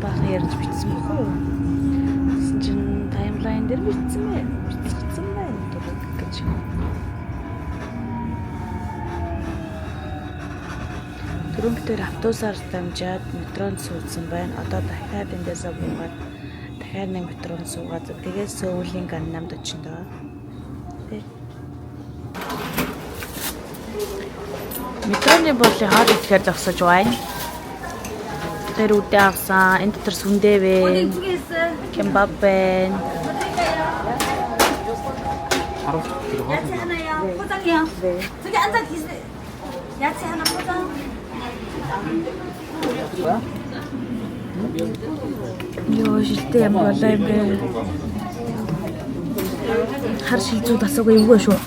баахан ярьж бичсэн байхгүй юу? Тэгсэн чинь таймлайн дээр бичсэн байна. Бичсэн байна дураг гэж. Түрүүнгээр автобусаар дамжаад метронд суудсан байна. Одоо дахиад эндээсээ буугаад дахиад нэг метронд суугаад тэгээд Сөүлийн Ганнамд очино доо. Тэ. Метроны болын хаад ихээр зогсож байна. Тэр үдээ авсан. Энэ дотор сүндээ вэ. Кембаб байна. 야채 하나요. 포장이요. 네. 저기 앉아 계세요. 야채 하나 포장. Йоо шилтэй юм болоо юм бэ. Хар шилзүүд асуугаа эвгүй шүү.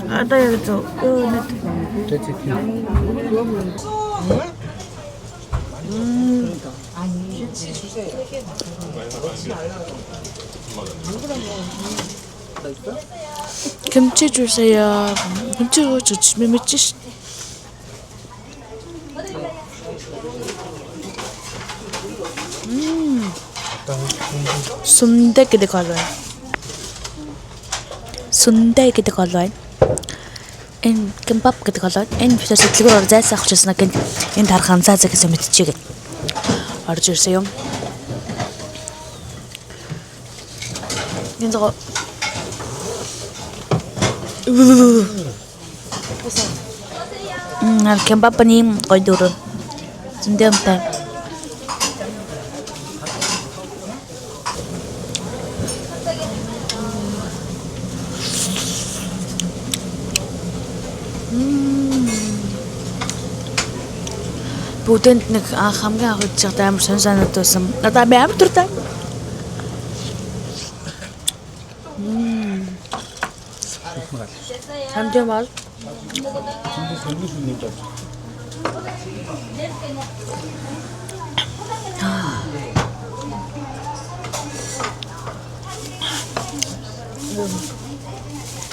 Одоо яг зөв. Йоо нэт. 김치 주세요. 김치 주시면 맺지. 순대 гэдэг гол байна. 순대 гэдэг гол байна. Энэ кембаб гэдэг гол байна. Энэ битэр сэтлэгээр зайсаа авах гэсэн гэн энэ тархан цаа гэсэн мэдчихээ. Орж ирсэн юм. Энэ зоо кембабны гой дөрөв. Зүндэмтэй. Бүгдэнд нэг хамгийн анх үзэж байгаа амар сонь байсан. Одоо би амар туртай. Хамжаамал.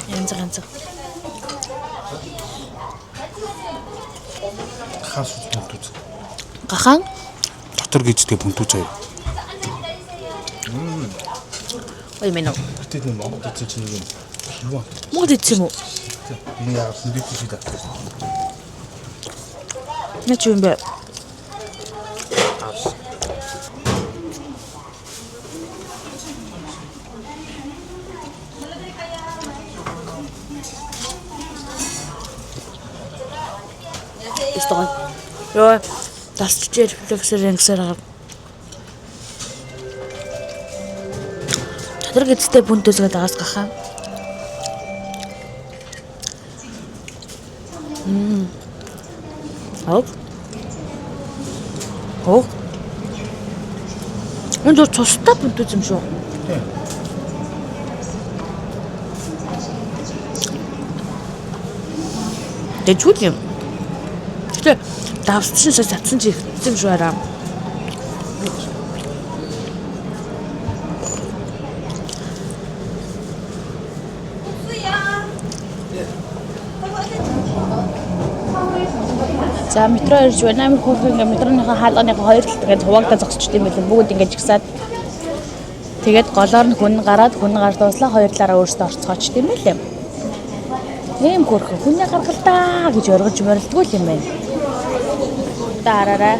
янз. Хаас үзмэлтүүд. Gaхан? Дотор гиздэг бүнтүүч аяа. Ой мэнэ. Тэд нэг Монгол эцэг чинь нэг юм. Монгол эцэг юм уу? Энэ яг хүндэт шиг татдаг. Нэ ч юм бэ? Историк. Йоо, тасч рефлексээр ингэсээр тэр гэдэгтэй бүнтөөсгээд агаас гахаа. Оо. Энд цустай бүнтөөс юм шүү. Тэжүүд юм. Тэ давссан татсан чи хэвчээ шүү араа. За метро ирж байна. Амар хөөрхөн ингээ метроныхаа хаалганыхаа хоёр талд ингээ хуваагдаа зогсчт юм байлаа. Бүгд ингээ жигсаад тэгээд голоор нь хүн гараад хүн гар дууслаа хоёр талаараа өөрсдөө орцгоочт юм байлаа. Ийм хөөрхөн хүнээ гаргалтаа гэж оргиж морилдгүй юм байна. Тарараа.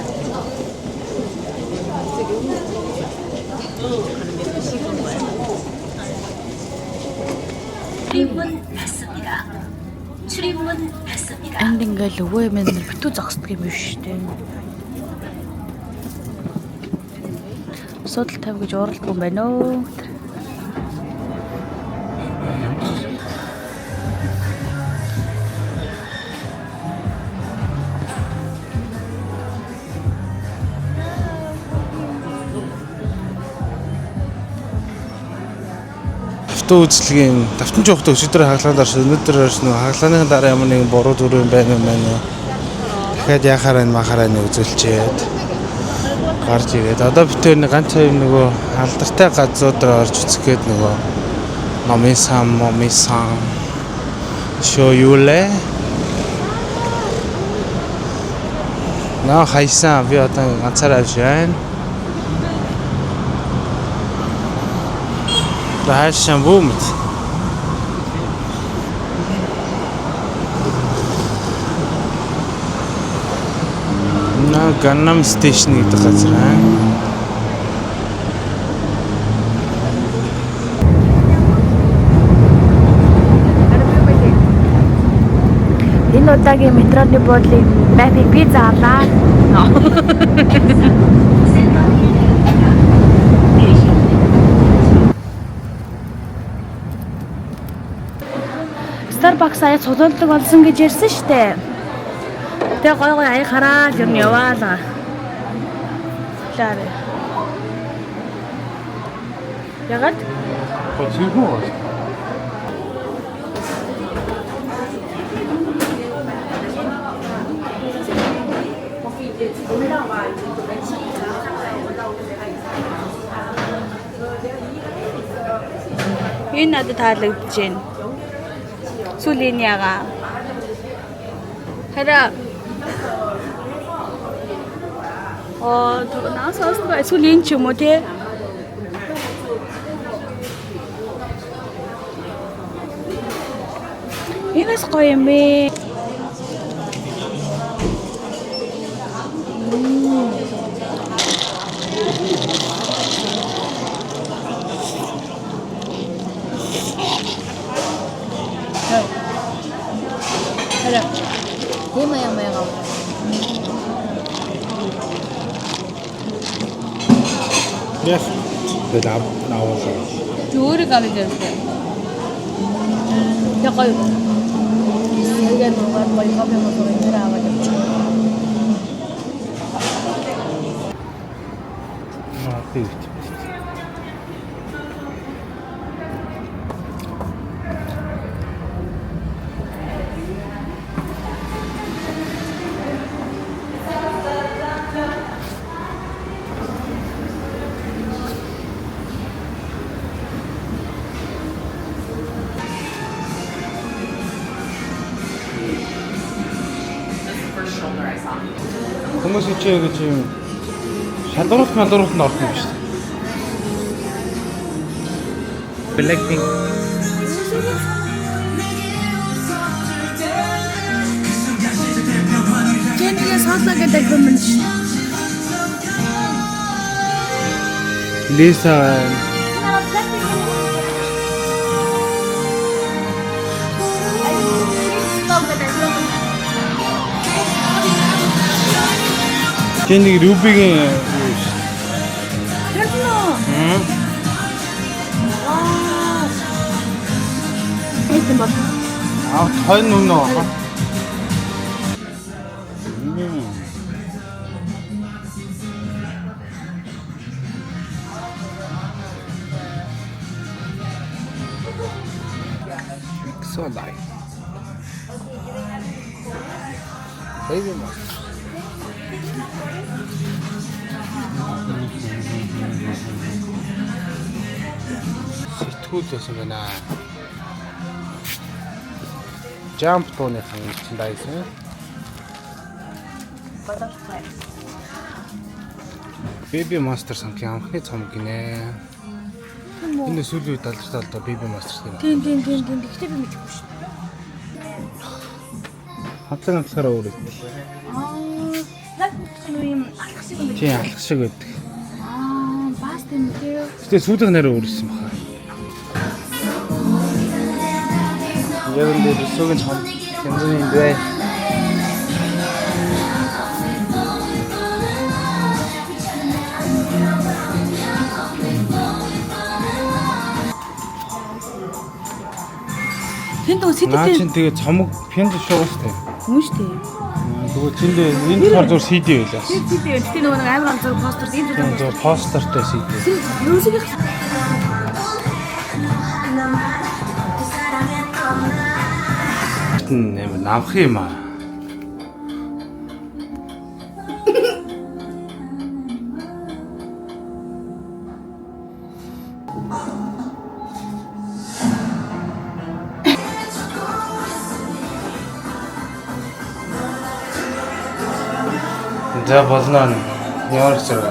출입문 받습니다. Энд ингээл өвөө минь битүү зогсдог юм биш үү? Асуудал тавь гэж уралдгүй юм байна уу? Авто үзлэгийн давтан жоохтой өчигдөр хаглаанд орсон. Өнөөдөр орсон. Хаглааны дараа ямар нэгэн буруу зүрх юм байна уу? Дахиад яхаараа махаараа үзүүлчихэд гарч ирээд одоо битээр нэг ганц хоёр нөгөө алдартай газруудаар орж үзэхэд нөгөө момисан show you le Наа хайсан би одоо ганцаараа авч байна. Хайсан бүүмт. Наа Gangnam Station гэдэг газар аа. Энэ удаагийн метроны буудлын байпыг би заалаа. Starbucks аяа цуглуулдаг болсон гэж ярьсан шүү дээ. Тэгээ гой гой аяа хараад юм яваалаа. Лаарэ. Ягаад? Почему? Энэ надад таалагдж байна. Сүүлийн ягаа. Хараа. Нас остгаа сүүлийн ч юм уу те. Энэс гоё юм бэ. Хараа. Ямаа гав. Яах. Тэгээд аваад. Өөрийг аваад явсан. Ягаа. Ягаад нугаар гоё копи мотор нэр аваад явсан. Аа тийм. Хүмүүс ичээ гэж юм шалгуулт орсон юм шүү дээ. Blackpink. Кэнийгээ сонслоо гэдэг юм шүү. Lisa Кэнийг Рубигийн Тэрнэ. Вау. Эцэн бол. хойно нүнөө. So like. Baby must. Сэтгүүл байсан байна. Jump тооны хан чинь дайсан. Baby Monster сангийн анхны цомог гинэ. Энэ сүүлийн үед алдартай Baby Monster гэнэ. Тийм. Гэхдээ би мэдэхгүй шүү. Хамтлагаараа өөр үү. Лаг юм алах шиг юм. Тийм алах шиг байдаг. Бас тийм үү. Гэтэ сүүлийнх нэрээ өөрсөн баха. Яг энэ бисуугийн цом хэмжээний юм бэ. Тэнд үсэтэй. Наа чинь тэгээ цомог пенз шуустай. Хүн шүү дээ. Тэгвэл тэнд энэ болохоор зур CD байлаа. CD гэдэг нөгөө нэг амар онцгой постэр ийм зүйл. Зур постертэй CD. Юусыг нэмэр намх юм аа. За болно. Ямар ч зэрэг.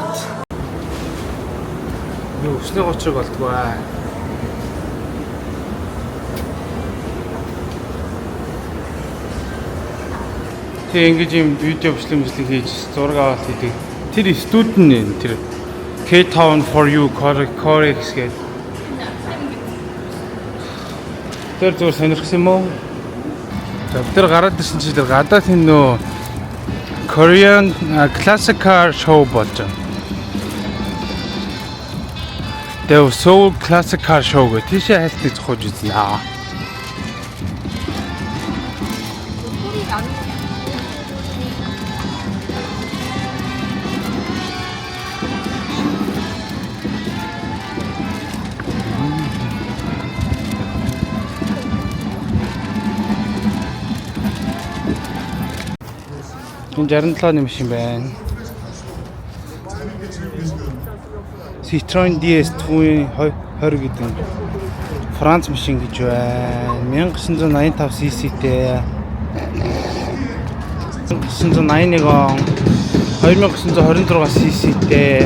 Юу өсний гоцрог болдгоо аа. Тэг ингэж юм видео бичлэг хийж зураг аваад хийдэг. Тэр студент нэ тэр K-Town for you Corex гэдэг. Тэр зүгээр сонирхсан юм уу? За тэр гараад ирсэн чи тэр гадаад энэ нөө Korean classic car show болж байна. Тэр Seoul classic car show гэх тийшээ хайлтыг зохиож үзнэ. Энэ 67 машин байна. Citroen DS 20 гэдэг Франц машин гэж байна. 1985 cc-тэй. 1981 он 2926 cc-тэй.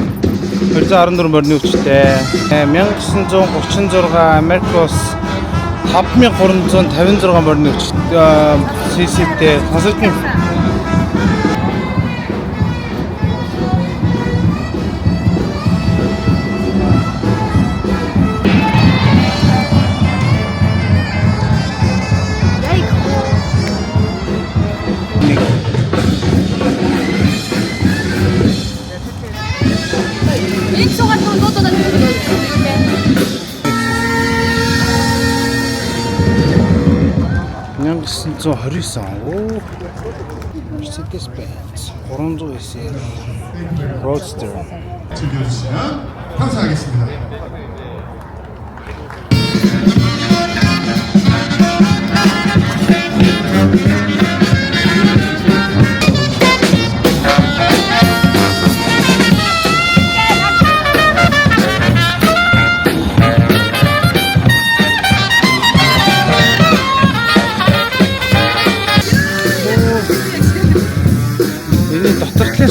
214 морины хүчтэй. 1936 Americos 5356 морины хүчтэй cc-тэй. Сонсогдсон. Оо Mercedes-Benz 300 SL Roadster 즐겨주시면 감사하겠습니다.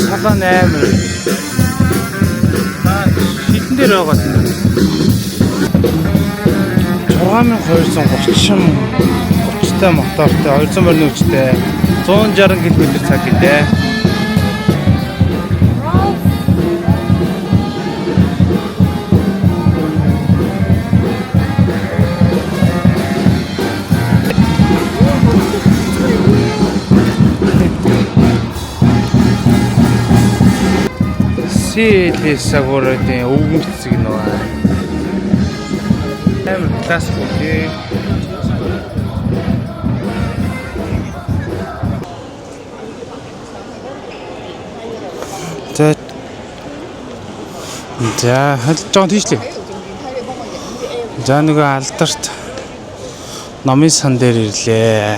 салаан амар. Хитэн дээр байгаа юм. 6230-тай мотортой 200 морины хүчтэй 160 км/цаг гэдэг. Сэлэсагорын өвгөн цэцэг нөө. Амар классик үү. За хэлж байгаа тийш лээ. За нөгөө алдарт номын сан дээр ирлээ.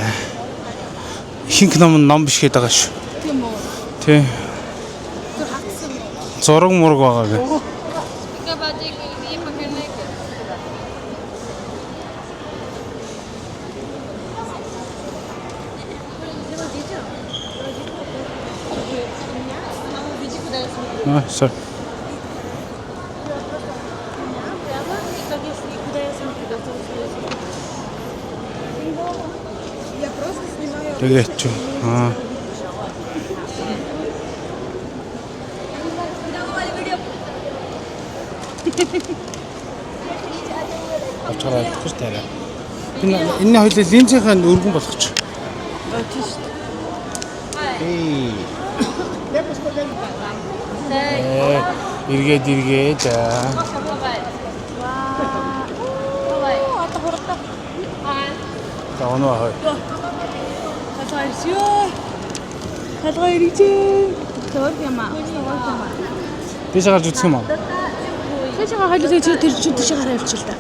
Ихэнх ном биш гээд байгаа шүү. Тийм үү? Тий. Зураг мураг байгаа гэх. Sorry. Тэгээд ч Ачаараа гэж таараа. Энэ хоёул линзийнхаа өргөн болгоч. Тийм шүү дээ. Эргээд. Таоноо хой. Талгаа ирээч. Төр юм аа. Тийш гарч үзэх юм аа. Тийш гараад тэр тийш гараа явуул та.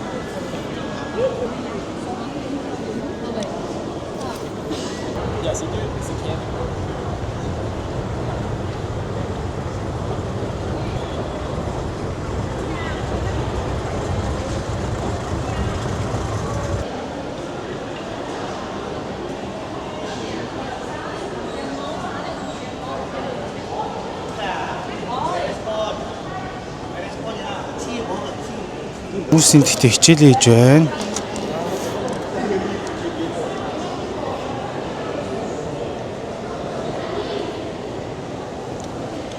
Үүсийн гэхдээ хичээл хийж байна.